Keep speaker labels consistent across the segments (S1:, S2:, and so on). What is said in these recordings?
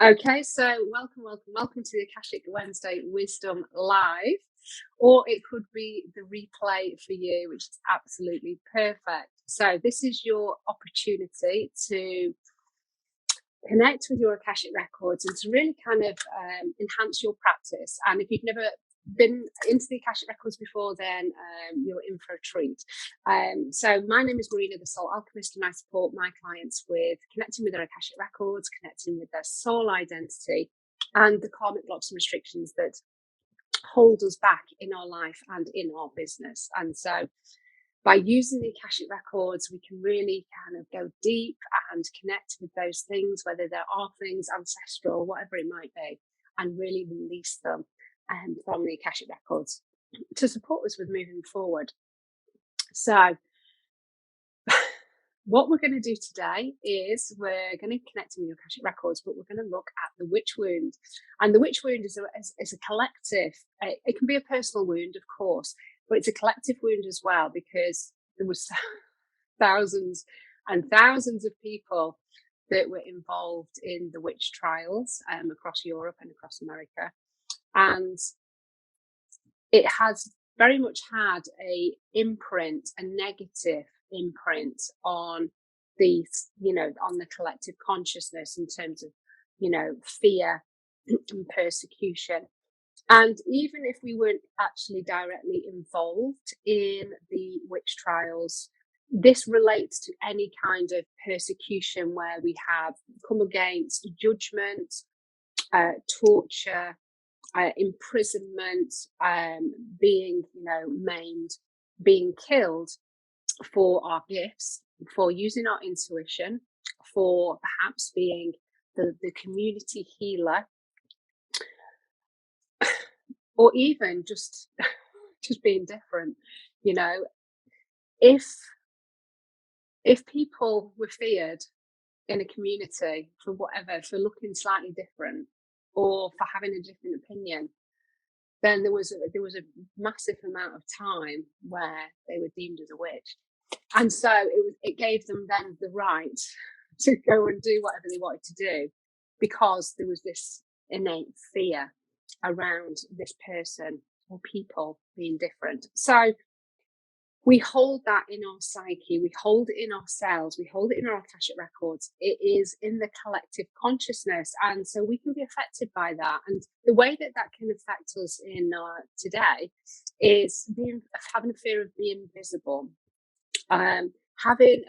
S1: Okay, so welcome to the Akashic Wednesday Wisdom Live, or it could be the replay for you, which is absolutely perfect. So this is your opportunity to connect with your Akashic records and to really kind of enhance your practice. And if you've never been into the Akashic records before, then you're in for a treat. So my name is Marina, the Soul Alchemist, and I support my clients with connecting with their Akashic records, connecting with their soul identity, and the karmic blocks and restrictions that hold us back in our life and in our business. And so by using the Akashic records, we can really kind of go deep and connect with those things, whether there are things ancestral, whatever it might be, and really release them from the Akashic records to support us with moving forward. So what we're going to do today is we're going to connect with your Akashic records, but we're going to look at the witch wound. And the witch wound is a collective. It can be a personal wound, of course, but it's a collective wound as well, because there was thousands and thousands of people that were involved in the witch trials across Europe and across America. And it has very much had a negative imprint on on the collective consciousness in terms of, fear and persecution. And even if we weren't actually directly involved in the witch trials, this relates to any kind of persecution where we have come against judgment, torture, imprisonment, being, maimed, being killed for our gifts, for using our intuition, for perhaps being the community healer, or even just being different. If people were feared in a community for whatever, for looking slightly different or for having a different opinion, then there was a massive amount of time where they were deemed as a witch. And so it gave them then the right to go and do whatever they wanted to do, because there was this innate fear around this person or people being different. So we hold that in our psyche, we hold it in ourselves, we hold it in our Akashic records. It is in the collective consciousness, and so we can be affected by that. And the way that can affect us in today is having a fear of being visible, having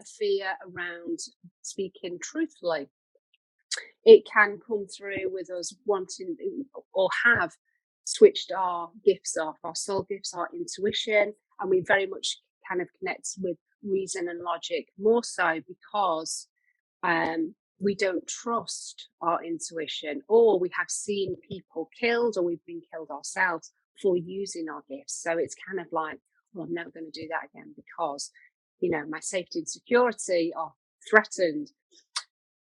S1: a fear around speaking truthfully. It can come through with us wanting or have switched our gifts off, our soul gifts, our intuition, and we very much kind of connect with reason and logic more so because we don't trust our intuition, or we have seen people killed, or we've been killed ourselves for using our gifts. So it's kind of like, well, I'm never going to do that again because, my safety and security are threatened.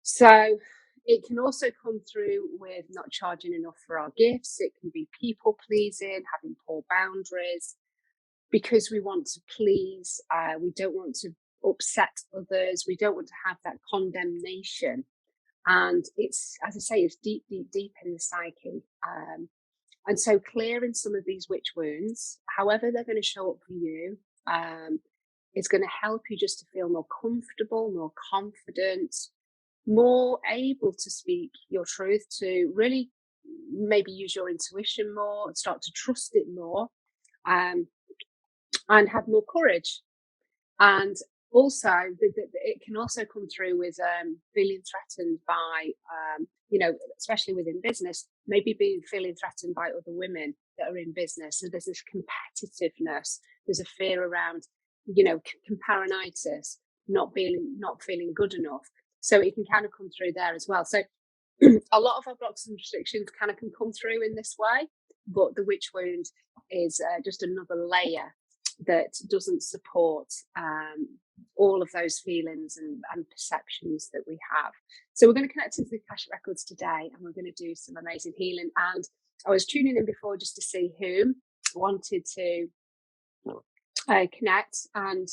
S1: So it can also come through with not charging enough for our gifts. It can be people pleasing, having poor boundaries, because we want to please. We don't want to upset others. We don't want to have that condemnation. And it's, as I say, it's deep, deep, deep in the psyche. And so clearing some of these witch wounds, however they're going to show up for you, is going to help you just to feel more comfortable, more confident, more able to speak your truth, to really maybe use your intuition more, start to trust it more, and have more courage. And also, it can also come through with feeling threatened by, especially within business, maybe feeling threatened by other women that are in business. So there's this competitiveness, there's a fear around, comparinitis, not feeling good enough. So it can kind of come through there as well. So a lot of our blocks and restrictions kind of can come through in this way, but the witch wound is just another layer that doesn't support all of those feelings and perceptions that we have. So we're going to connect into the Akashic records today, and we're going to do some amazing healing. And I was tuning in before just to see who wanted to connect and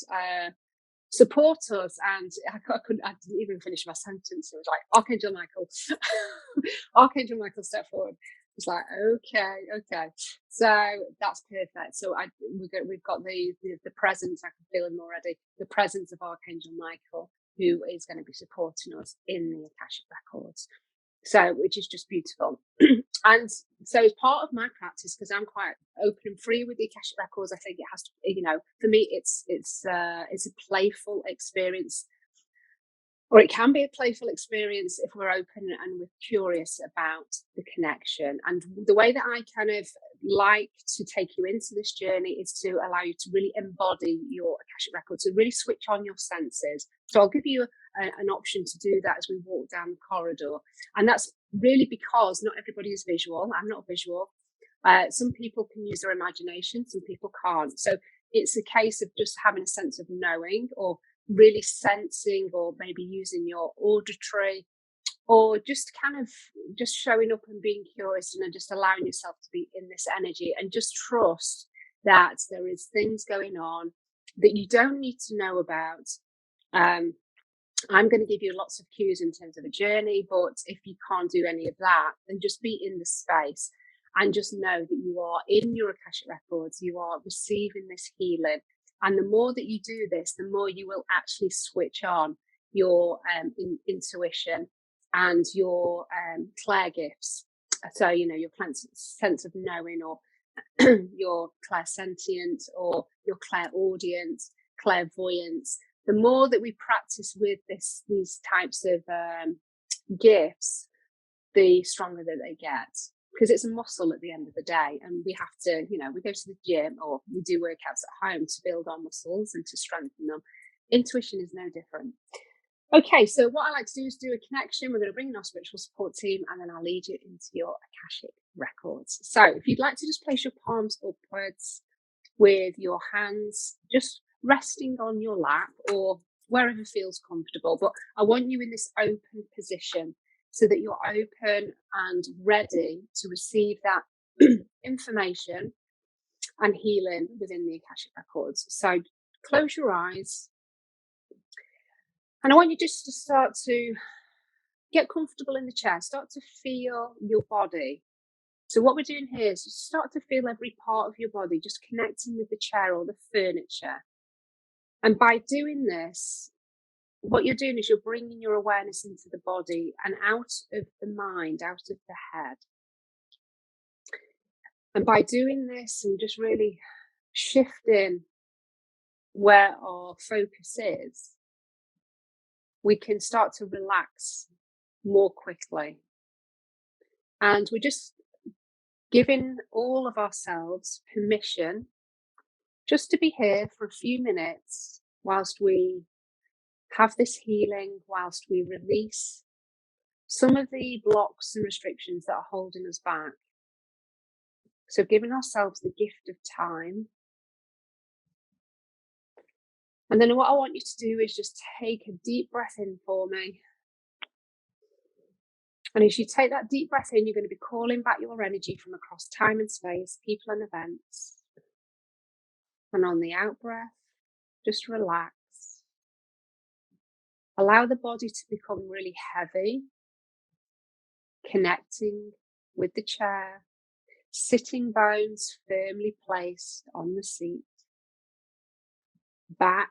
S1: support us. And I didn't even finish my sentence. It was like, Archangel Michael, Archangel Michael, step forward. It's like, okay. So that's perfect. So we've got the presence. I can feel him already. The presence of Archangel Michael, who is going to be supporting us in the Akashic Records. So, which is just beautiful. And so as part of my practice, because I'm quite open and free with the Akashic Records, I think it has to, for me, it's a playful experience, or it can be a playful experience if we're open and we're curious about the connection. And the way that I kind of like to take you into this journey is to allow you to really embody your Akashic Record, to really switch on your senses. So I'll give you an option to do that as we walk down the corridor. And that's really because not everybody is visual. I'm not visual. Some people can use their imagination, some people can't. So it's a case of just having a sense of knowing, or really sensing, or maybe using your auditory, or just kind of just showing up and being curious, and just allowing yourself to be in this energy, and just trust that there is things going on that you don't need to know about. I'm going to give you lots of cues in terms of a journey, but if you can't do any of that, then just be in the space and just know that you are in your Akashic Records, you are receiving this healing. And the more that you do this, the more you will actually switch on your intuition and your clair gifts. So, your sense of knowing, or your clairsentient, or your clairaudience, clairvoyance. The more that we practice with these types of gifts, the stronger that they get, because it's a muscle at the end of the day. And we have to, we go to the gym, or we do workouts at home to build our muscles and to strengthen them. Intuition is no different. Okay, so what I like to do is do a connection. We're going to bring in our spiritual support team, and then I'll lead you into your Akashic Records. So if you'd like to just place your palms upwards with your hands just resting on your lap, or wherever feels comfortable. But I want you in this open position, so that you're open and ready to receive that information and healing within the Akashic Records. So close your eyes. And I want you just to start to get comfortable in the chair. Start to feel your body. So what we're doing here is just start to feel every part of your body, just connecting with the chair or the furniture. And by doing this, what you're doing is you're bringing your awareness into the body and out of the mind, out of the head. And by doing this and just really shifting where our focus is, we can start to relax more quickly. And we're just giving all of ourselves permission just to be here for a few minutes whilst we have this healing, whilst we release some of the blocks and restrictions that are holding us back. So giving ourselves the gift of time. And then what I want you to do is just take a deep breath in for me. And as you take that deep breath in, you're going to be calling back your energy from across time and space, people and events. And on the out breath, just relax. Allow the body to become really heavy, connecting with the chair, sitting bones firmly placed on the seat, back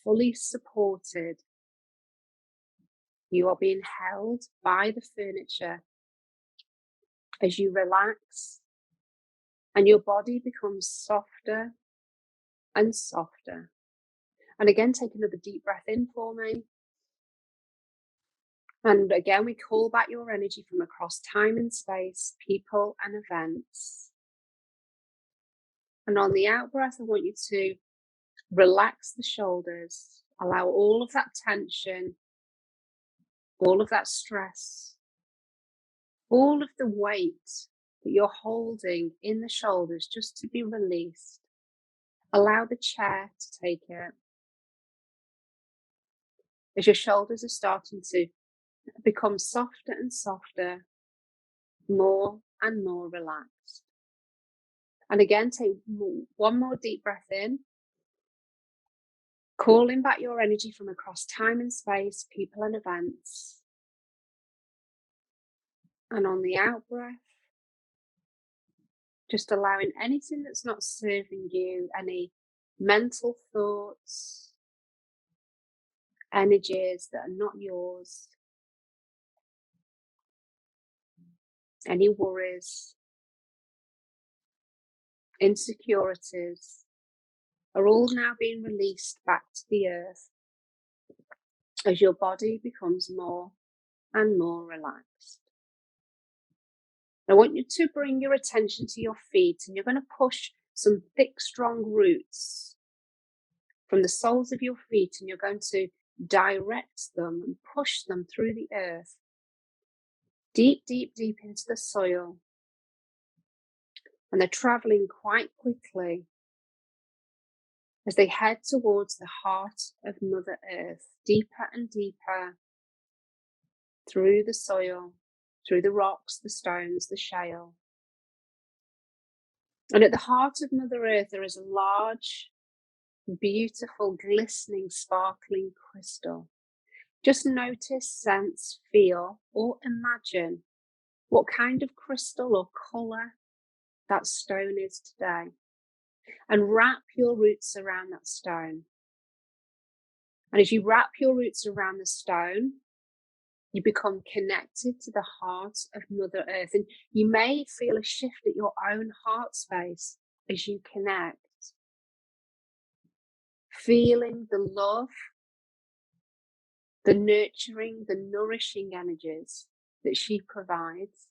S1: fully supported. You are being held by the furniture as you relax, and your body becomes softer and softer. And again, take another deep breath in for me. And again, we call back your energy from across time and space, people and events. And on the out breath, I want you to relax the shoulders, allow all of that tension, all of that stress, all of the weight that you're holding in the shoulders just to be released. Allow the chair to take it. As your shoulders are starting to become softer and softer, more and more relaxed. And again, take one more deep breath in. Calling back your energy from across time and space, people and events. And on the out breath, just allowing anything that's not serving you, any mental thoughts, energies that are not yours, any worries, insecurities, are all now being released back to the earth as your body becomes more and more relaxed. I want you to bring your attention to your feet, and you're going to push some thick, strong roots from the soles of your feet, and you're going to direct them and push them through the earth, deep, deep, deep into the soil. And they're traveling quite quickly as they head towards the heart of Mother Earth, deeper and deeper through the soil, through the rocks, the stones, the shale. And at the heart of Mother Earth, there is a large, beautiful, glistening, sparkling crystal. Just notice, sense, feel, or imagine what kind of crystal or colour that stone is today. And wrap your roots around that stone. And as you wrap your roots around the stone, you become connected to the heart of Mother Earth. And you may feel a shift at your own heart space as you connect. Feeling the love, the nurturing, the nourishing energies that she provides.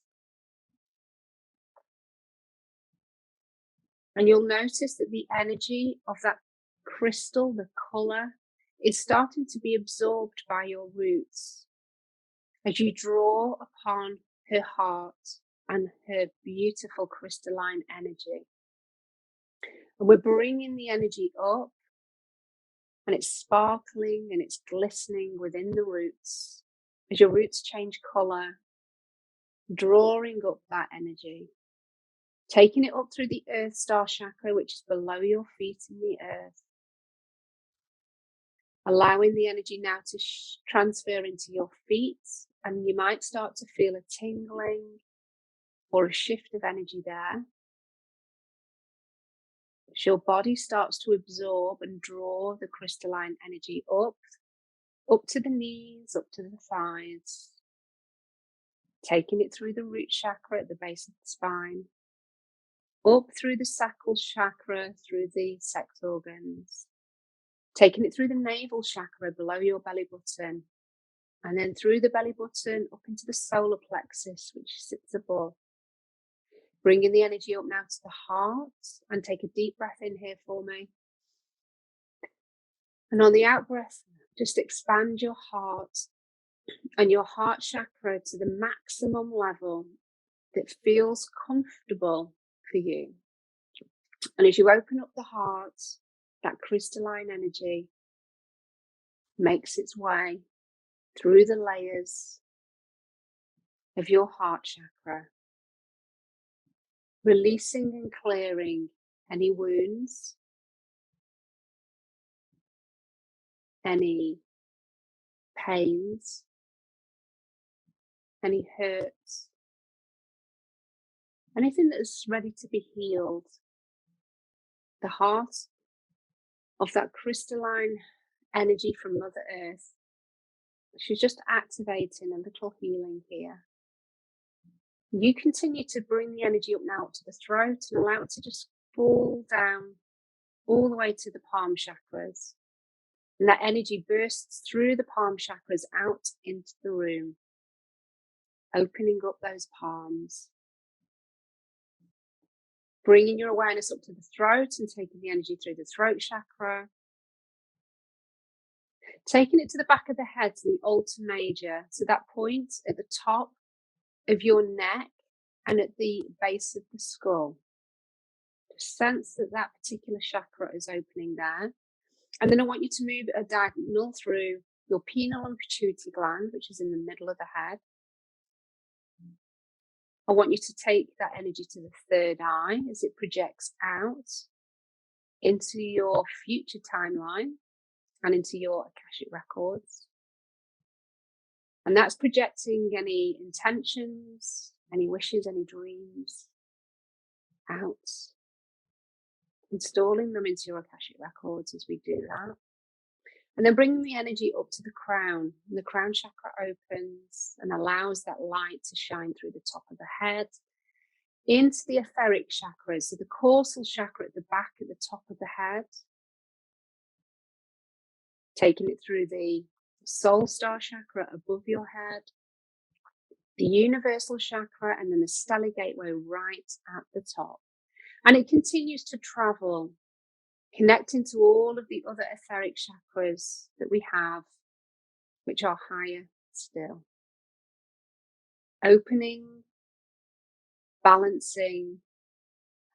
S1: And you'll notice that the energy of that crystal, the colour, is starting to be absorbed by your roots as you draw upon her heart and her beautiful crystalline energy. And we're bringing the energy up, and it's sparkling and it's glistening within the roots as your roots change colour, drawing up that energy, taking it up through the Earth Star chakra, which is below your feet in the earth, allowing the energy now to transfer into your feet, and you might start to feel a tingling or a shift of energy there. As your body starts to absorb and draw the crystalline energy up to the knees, up to the thighs, taking it through the root chakra at the base of the spine, up through the sacral chakra, through the sex organs, taking it through the navel chakra below your belly button, and then through the belly button up into the solar plexus, which sits above. Bringing the energy up now to the heart, and take a deep breath in here for me. And on the out breath, just expand your heart and your heart chakra to the maximum level that feels comfortable for you. And as you open up the heart, that crystalline energy makes its way through the layers of your heart chakra, releasing and clearing any wounds, any pains, any hurts, anything that is ready to be healed. The heart of that crystalline energy from Mother Earth, she's just activating a little healing here. You continue to bring the energy up now to the throat and allow it to just fall down all the way to the palm chakras. And that energy bursts through the palm chakras out into the room, opening up those palms. Bringing your awareness up to the throat and taking the energy through the throat chakra. Taking it to the back of the head, to the altar major, to that point at the top of your neck and at the base of the skull. Sense that that particular chakra is opening there. And then I want you to move a diagonal through your pineal and pituitary gland, which is in the middle of the head. I want you to take that energy to the third eye as it projects out into your future timeline. and into your Akashic Records. And that's projecting any intentions, any wishes, any dreams out, installing them into your Akashic Records as we do that. And then bringing the energy up to the crown. And the crown chakra opens and allows that light to shine through the top of the head into the etheric chakras. So the causal chakra at the back, at the top of the head, taking it through the soul star chakra above your head, the universal chakra, and then the stellar gateway right at the top. And it continues to travel, connecting to all of the other etheric chakras that we have, which are higher still. Opening, balancing,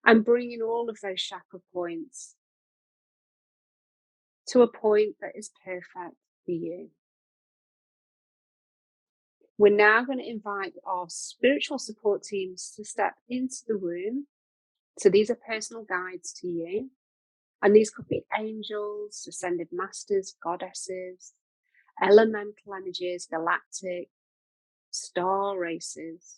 S1: and bringing all of those chakra points to a point that is perfect for you. We're now going to invite our spiritual support teams to step into the room. So these are personal guides to you. And these could be angels, ascended masters, goddesses, elemental energies, galactic, star races,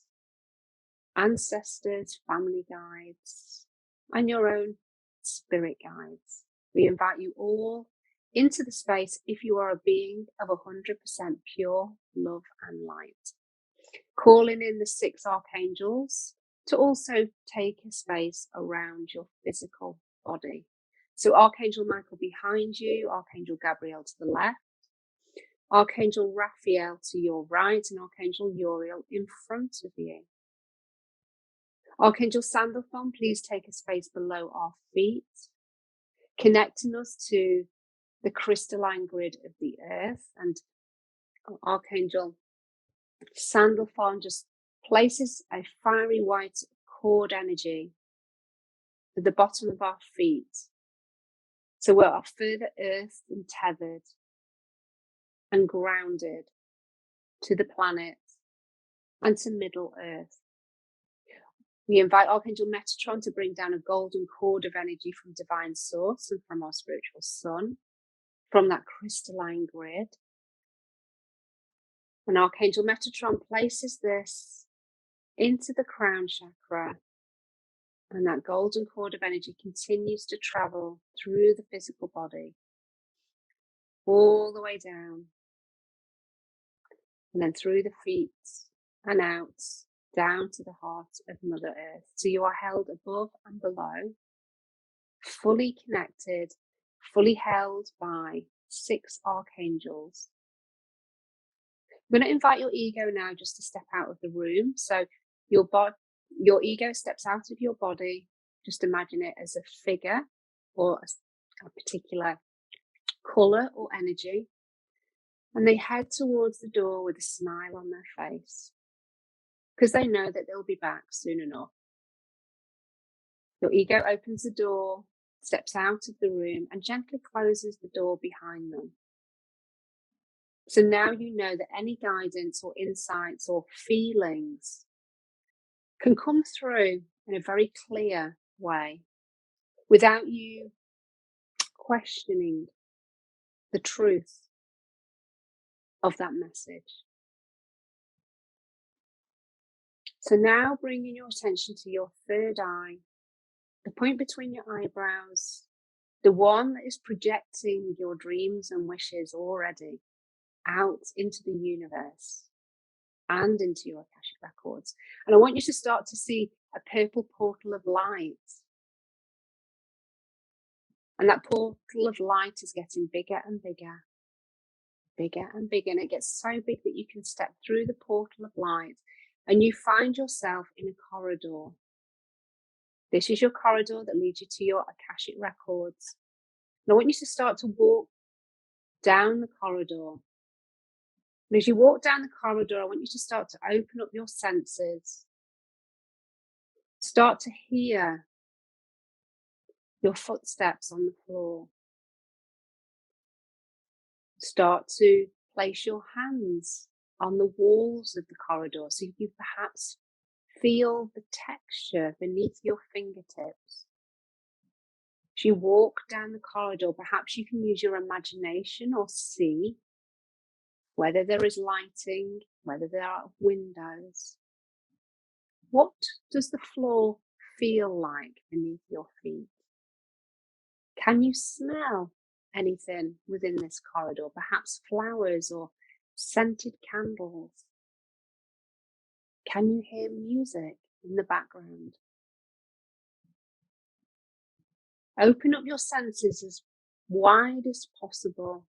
S1: ancestors, family guides, and your own spirit guides. We invite you all into the space if you are a being of 100% pure love and light. Calling in the 6 archangels to also take a space around your physical body. So Archangel Michael behind you, Archangel Gabriel to the left, Archangel Raphael to your right, and Archangel Uriel in front of you. Archangel Sandalphon, please take a space below our feet, connecting us to the crystalline grid of the earth. And Archangel Sandalphon just places a fiery white cord energy at the bottom of our feet. So we are further earthed and tethered and grounded to the planet and to Middle Earth. We invite Archangel Metatron to bring down a golden cord of energy from Divine Source and from our spiritual sun, from that crystalline grid. And Archangel Metatron places this into the crown chakra, and that golden cord of energy continues to travel through the physical body, all the way down, and then through the feet and out, down to the heart of Mother Earth. So you are held above and below, fully connected, fully held by 6 archangels. I'm going to invite your ego now just to step out of the room. So your ego steps out of your body. Just imagine it as a figure or a particular colour or energy. And they head towards the door with a smile on their face, because they know that they'll be back soon enough. Your ego opens the door, steps out of the room, and gently closes the door behind them. So now you know that any guidance or insights or feelings can come through in a very clear way without you questioning the truth of that message. So now bringing your attention to your third eye, the point between your eyebrows, the one that is projecting your dreams and wishes already out into the universe and into your Akashic Records. And I want you to start to see a purple portal of light. And that portal of light is getting bigger and bigger, bigger and bigger. And it gets so big that you can step through the portal of light and you find yourself in a corridor. This is your corridor that leads you to your Akashic Records. And I want you to start to walk down the corridor. And as you walk down the corridor, I want you to start to open up your senses. Start to hear your footsteps on the floor. Start to place your hands on the walls of the corridor so you perhaps feel the texture beneath your fingertips. As you walk down the corridor, perhaps you can use your imagination or see whether there is lighting, whether there are windows. What does the floor feel like beneath your feet? Can you smell anything within this corridor? Perhaps flowers or scented candles? Can you hear music in the background? Open up your senses as wide as possible,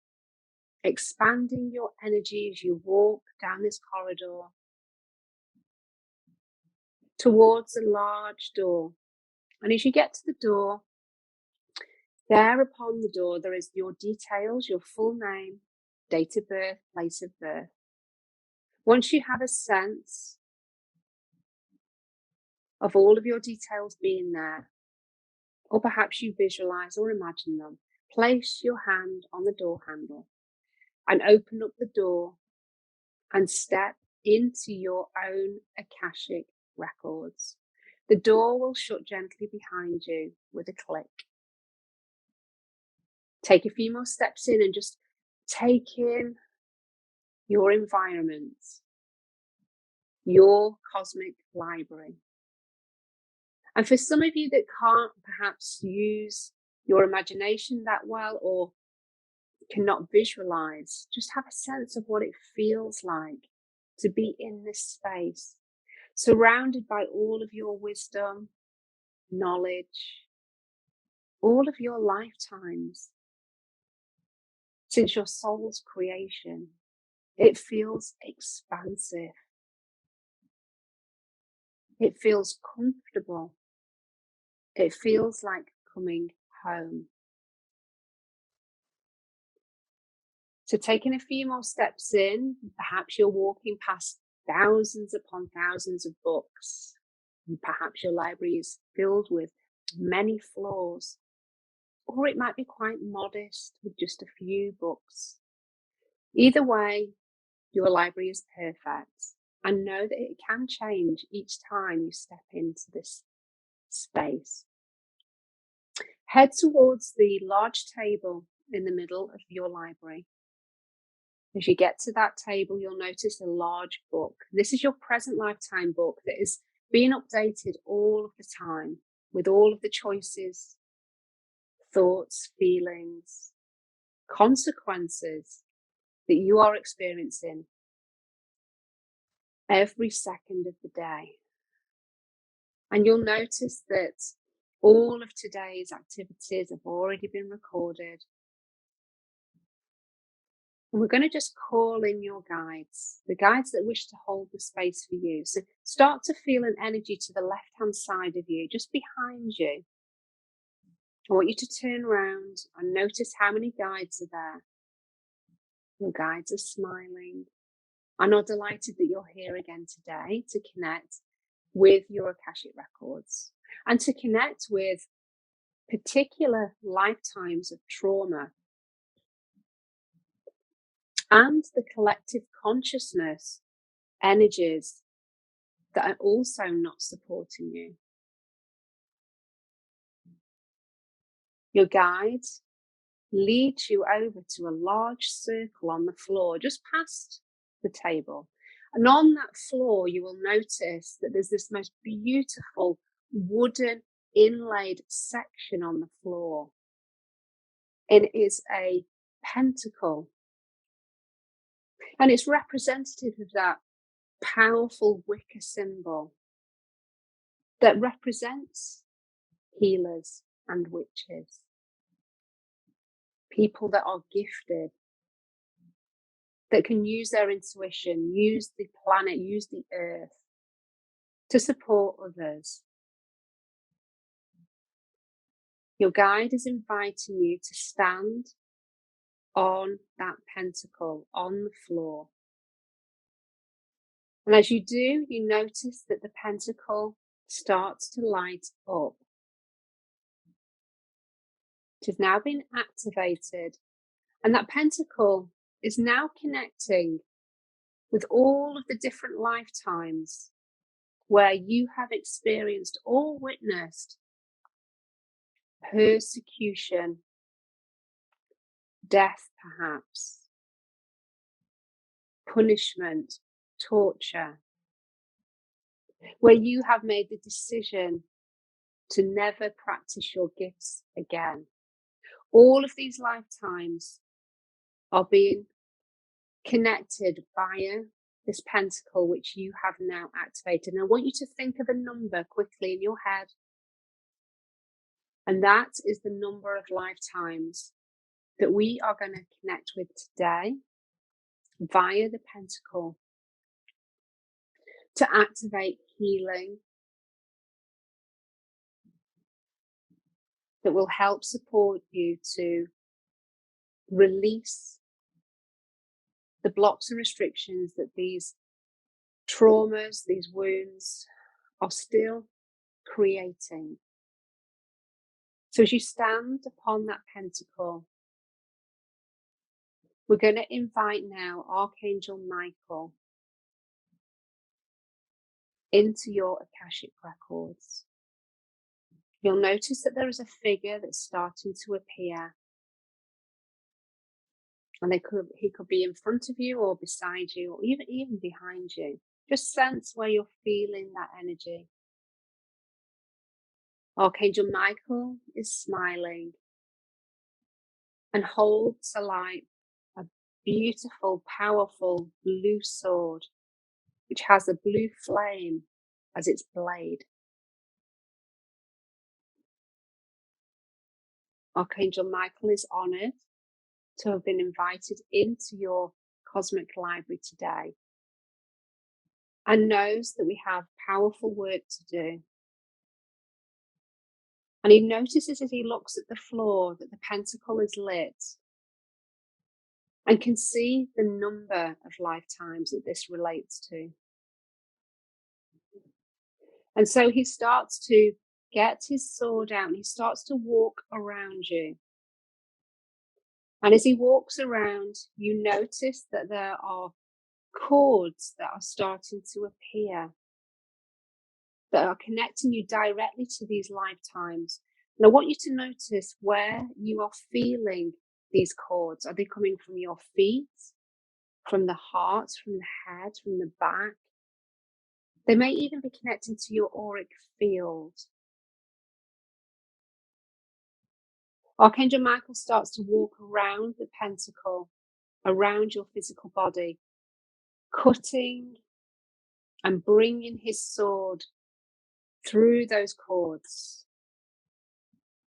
S1: expanding your energy as you walk down this corridor towards a large door. And as you get to the door, there upon the door, there is your details, your full name, date of birth, place of birth. Once you have a sense of all of your details being there, or perhaps you visualize or imagine them, place your hand on the door handle and open up the door and step into your own Akashic records. The door will shut gently behind you with a click. Take a few more steps in and just take in your environment, your cosmic library. And for some of you that can't perhaps use your imagination that well or cannot visualize, just have a sense of what it feels like to be in this space, surrounded by all of your wisdom, knowledge, all of your lifetimes since your soul's creation. It feels expansive. It feels comfortable. It feels like coming home. So taking a few more steps in, perhaps you're walking past thousands upon thousands of books. And perhaps your library is filled with many floors, or it might be quite modest with just a few books. Either way, your library is perfect, and know that it can change each time you step into this space. Head towards the large table in the middle of your library. As you get to that table, you'll notice a large book. This is your present lifetime book that is being updated all of the time with all of the choices, thoughts, feelings, consequences that you are experiencing every second of the day. And you'll notice that all of today's activities have already been recorded. And we're going to just call in your guides, the guides that wish to hold the space for you. So start to feel an energy to the left-hand side of you, just behind you. I want you to turn around and notice how many guides are there. Your guides are smiling and are delighted that you're here again today to connect with your Akashic records and to connect with particular lifetimes of trauma and the collective consciousness energies that are also not supporting you. Your guide leads you over to a large circle on the floor just past the table. And on that floor, you will notice that there's this most beautiful wooden inlaid section on the floor. It is a pentacle. And it's representative of that powerful Wicca symbol that represents healers and witches, people that are gifted, that can use their intuition, use the planet, use the earth to support others. Your guide is inviting you to stand on that pentacle on the floor. And as you do, you notice that the pentacle starts to light up. It has now been activated, and that pentacle is now connecting with all of the different lifetimes where you have experienced or witnessed persecution, death perhaps, punishment, torture, where you have made the decision to never practice your gifts again. All of these lifetimes are being connected via this pentacle, which you have now activated. And I want you to think of a number quickly in your head. And that is the number of lifetimes that we are going to connect with today via the pentacle to activate healing that will help support you to release the blocks and restrictions that these traumas, these wounds are still creating. So as you stand upon that pentacle, we're going to invite now Archangel Michael into your Akashic records. You'll notice that there is a figure that's starting to appear. And he could be in front of you or beside you or even behind you. Just sense where you're feeling that energy. Archangel Michael is smiling and holds alight a beautiful, powerful blue sword, which has a blue flame as its blade. Archangel Michael is honored to have been invited into your cosmic library today and knows that we have powerful work to do. And he notices as he looks at the floor that the pentacle is lit and can see the number of lifetimes that this relates to. And so he starts to get his sword out and he starts to walk around you. And as he walks around, you notice that there are cords that are starting to appear that are connecting you directly to these lifetimes. And I want you to notice where you are feeling these cords. Are they coming from your feet, from the heart, from the head, from the back? They may even be connecting to your auric field. Archangel Michael starts to walk around the pentacle, around your physical body, cutting and bringing his sword through those cords,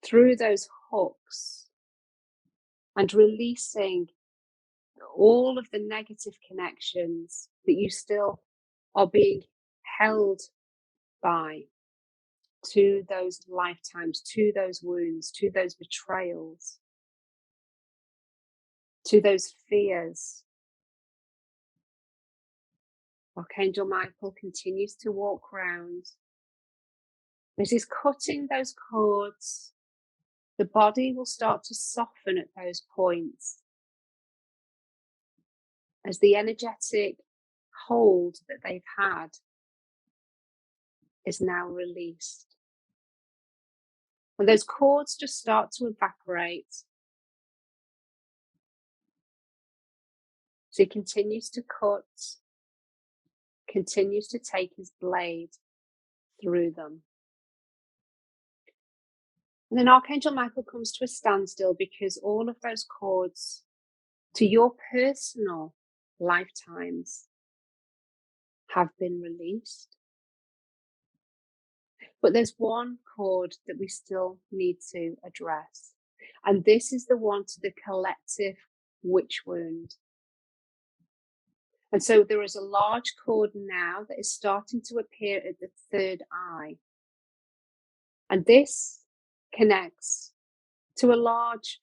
S1: through those hooks, and releasing all of the negative connections that you still are being held by to those lifetimes, to those wounds, to those betrayals, to those fears. Archangel Michael continues to walk around. As he's cutting those cords, the body will start to soften at those points as the energetic hold that they've had is now released. And those cords just start to evaporate. So he continues to cut, continues to take his blade through them. And then Archangel Michael comes to a standstill because all of those cords to your personal lifetimes have been released. But there's one cord that we still need to address. And this is the one to the collective witch wound. And so there is a large cord now that is starting to appear at the third eye. And this connects to a large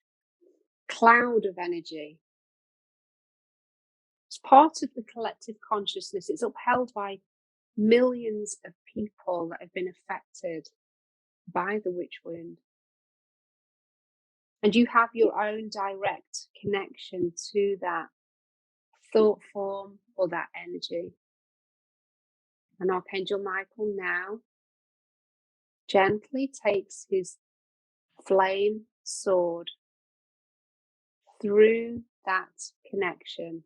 S1: cloud of energy. It's part of the collective consciousness. It's upheld by millions of people that have been affected by the witch wound. And you have your own direct connection to that thought form or that energy. And Archangel Michael now gently takes his flame soared through that connection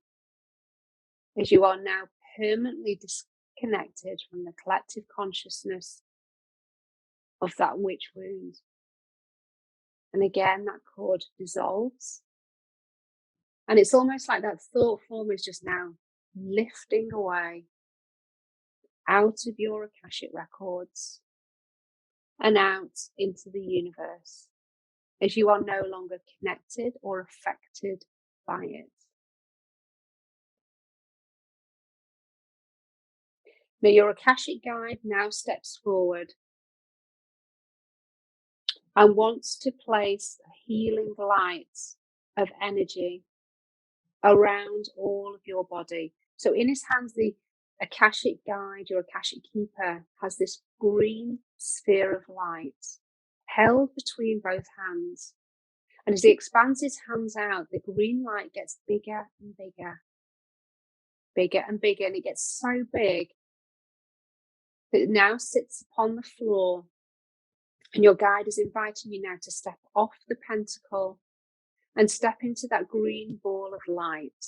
S1: as you are now permanently disconnected from the collective consciousness of that witch wound. And again, that cord dissolves. And it's almost like that thought form is just now lifting away out of your Akashic records and out into the universe as you are no longer connected or affected by it. Now your Akashic guide now steps forward and wants to place a healing light of energy around all of your body. So in his hands, the Akashic guide, your Akashic keeper, has this green sphere of light held between both hands. And as he expands his hands out, the green light gets bigger and bigger, bigger and bigger. And it gets so big that it now sits upon the floor. And your guide is inviting you now to step off the pentacle and step into that green ball of light,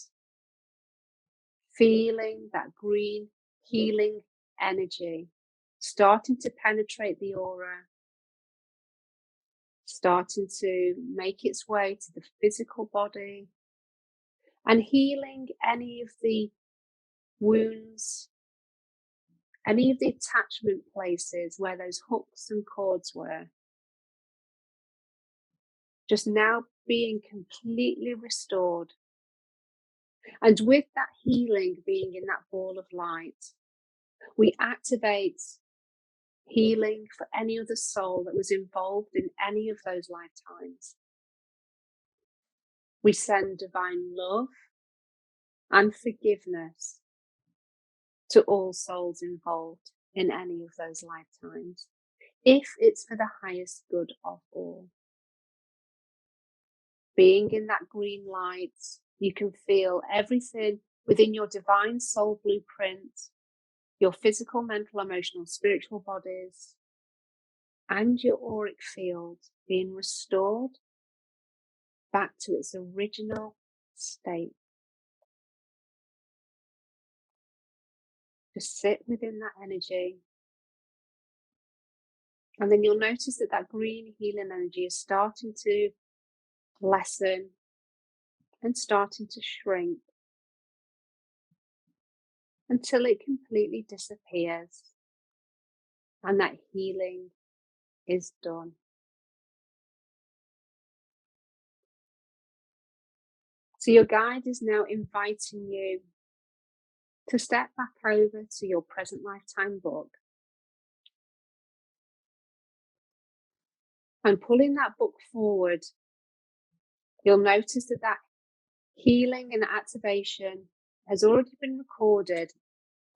S1: feeling that green healing energy starting to penetrate the aura, starting to make its way to the physical body and healing any of the wounds, any of the attachment places where those hooks and cords were. Just now being completely restored. And with that healing being in that ball of light, we activate healing for any other soul that was involved in any of those lifetimes. We send divine love and forgiveness to all souls involved in any of those lifetimes, if it's for the highest good of all. Being in that green light, you can feel everything within your divine soul blueprint, your physical, mental, emotional, spiritual bodies, and your auric field being restored back to its original state. Just sit within that energy. And then you'll notice that that green healing energy is starting to lessen and starting to shrink until it completely disappears and that healing is done. So your guide is now inviting you to step back over to your present lifetime book and pulling that book forward, you'll notice that that healing and activation has already been recorded,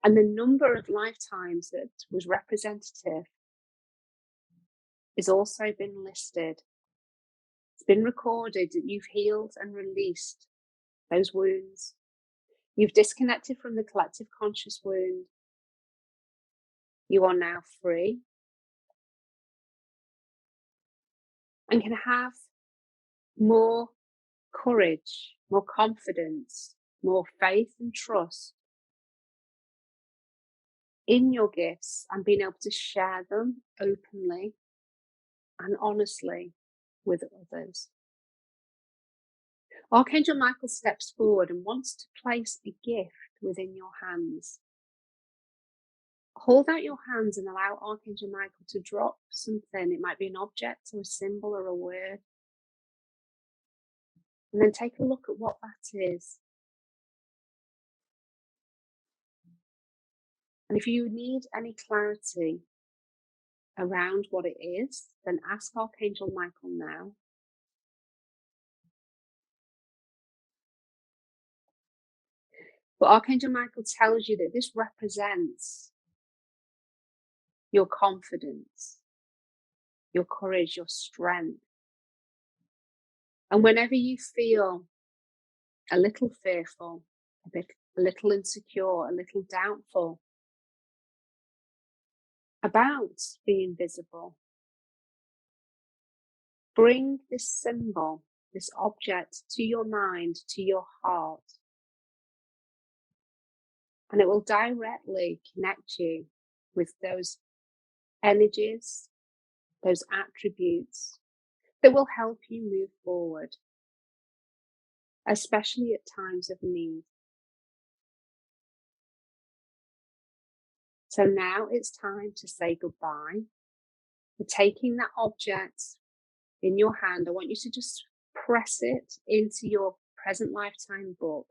S1: and the number of lifetimes that was representative has also been listed. It's been recorded that you've healed and released those wounds. You've disconnected from the collective conscious wound. You are now free and can have more courage, more confidence, more faith and trust in your gifts and being able to share them openly and honestly with others. Archangel Michael steps forward and wants to place a gift within your hands. Hold out your hands and allow Archangel Michael to drop something. It might be an object or a symbol or a word. And then take a look at what that is. And if you need any clarity around what it is, then ask Archangel Michael now. But Archangel Michael tells you that this represents your confidence, your courage, your strength. And whenever you feel a little fearful, a little insecure, a little doubtful about being visible, Bring this symbol, this object to your mind, to your heart, and it will directly connect you with those energies, those attributes that will help you move forward, especially at times of need. So now it's time to say goodbye. For taking that object in your hand, I want you to just press it into your present lifetime book.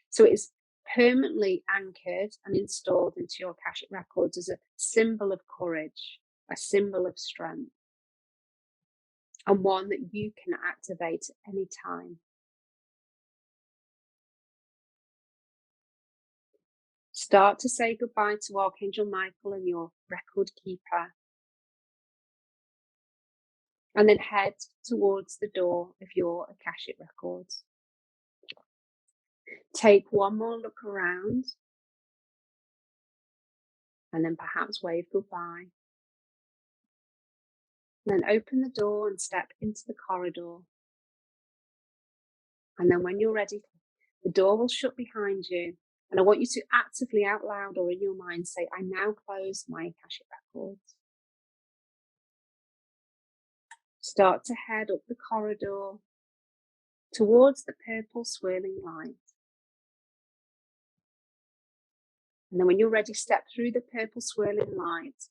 S1: So it's permanently anchored and installed into your Akashic Records as a symbol of courage, a symbol of strength, and one that you can activate at any time. Start to say goodbye to Archangel Michael and your record keeper, and then head towards the door of your Akashic Records. Take one more look around, and then perhaps wave goodbye. Then open the door and step into the corridor. And then when you're ready, the door will shut behind you. And I want you to actively, out loud or in your mind, say, I now close my Akashic Records. Start to head up the corridor towards the purple swirling light. And then when you're ready, step through the purple swirling light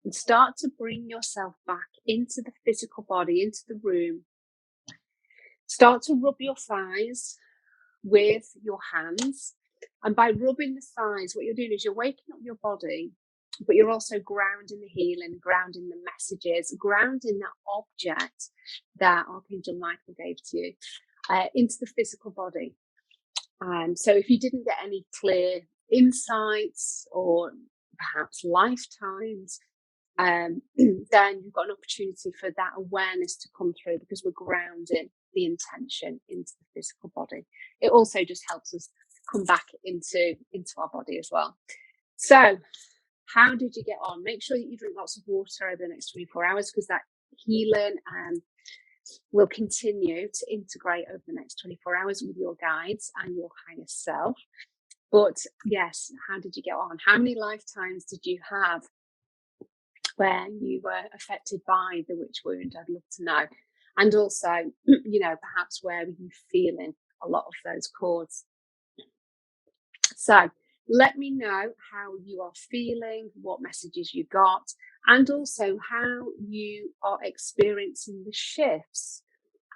S1: and start to bring yourself back into the physical body, into the room. Start to rub your thighs with your hands. And by rubbing the thighs, what you're doing is you're waking up your body, but you're also grounding the healing, grounding the messages, grounding that object that Archangel Michael gave to you into the physical body. So if you didn't get any clear insights or perhaps lifetimes, then you've got an opportunity for that awareness to come through, because we're grounding the intention into the physical body. It also just helps us come back into our body as well. So how did you get on? Make sure that you drink lots of water over the next 24 hours, because that healing will continue to integrate over the next 24 hours with your guides and your higher self. But yes, how did you get on? How many lifetimes did you have where you were affected by the witch wound? I'd love to know. And also, perhaps where were you feeling a lot of those chords? So let me know how you are feeling, what messages you got, and also how you are experiencing the shifts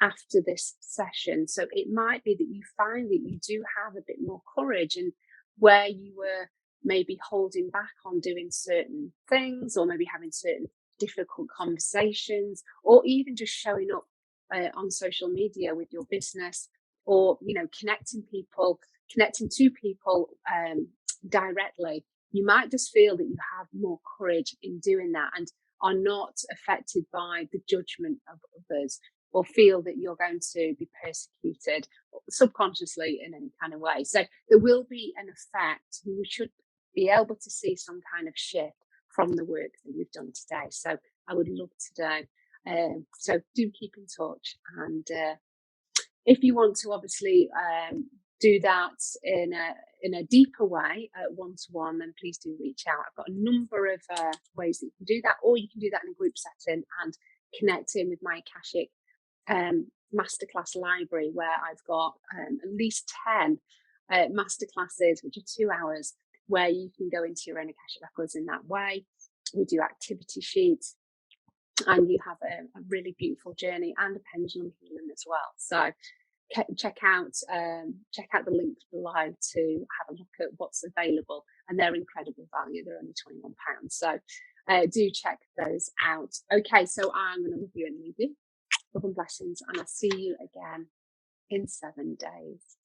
S1: after this session. So it might be that you find that you do have a bit more courage, and where you were maybe holding back on doing certain things, or maybe having certain difficult conversations, or even just showing up on social media with your business, or connecting to people directly. You might just feel that you have more courage in doing that and are not affected by the judgment of others, or feel that you're going to be persecuted subconsciously in any kind of way. So there will be an effect. We should be able to see some kind of shift from the work that we've done today. So I would love to know. So do keep in touch. And if you want to obviously do that in a deeper way, one-to-one, then please do reach out. I've got a number of ways that you can do that, or you can do that in a group setting and connect in with my Akashic masterclass library, where I've got at least 10 masterclasses, which are 2 hours, where you can go into your own Akashic Records in that way. We do activity sheets, and you have a really beautiful journey and a pendulum healing as well. So check out the link below to have a look at what's available, and they're incredible value. They're only £21, so do check those out. Okay, so I'm going to love you and leave you. Love and blessings, and I'll see you again in 7 days.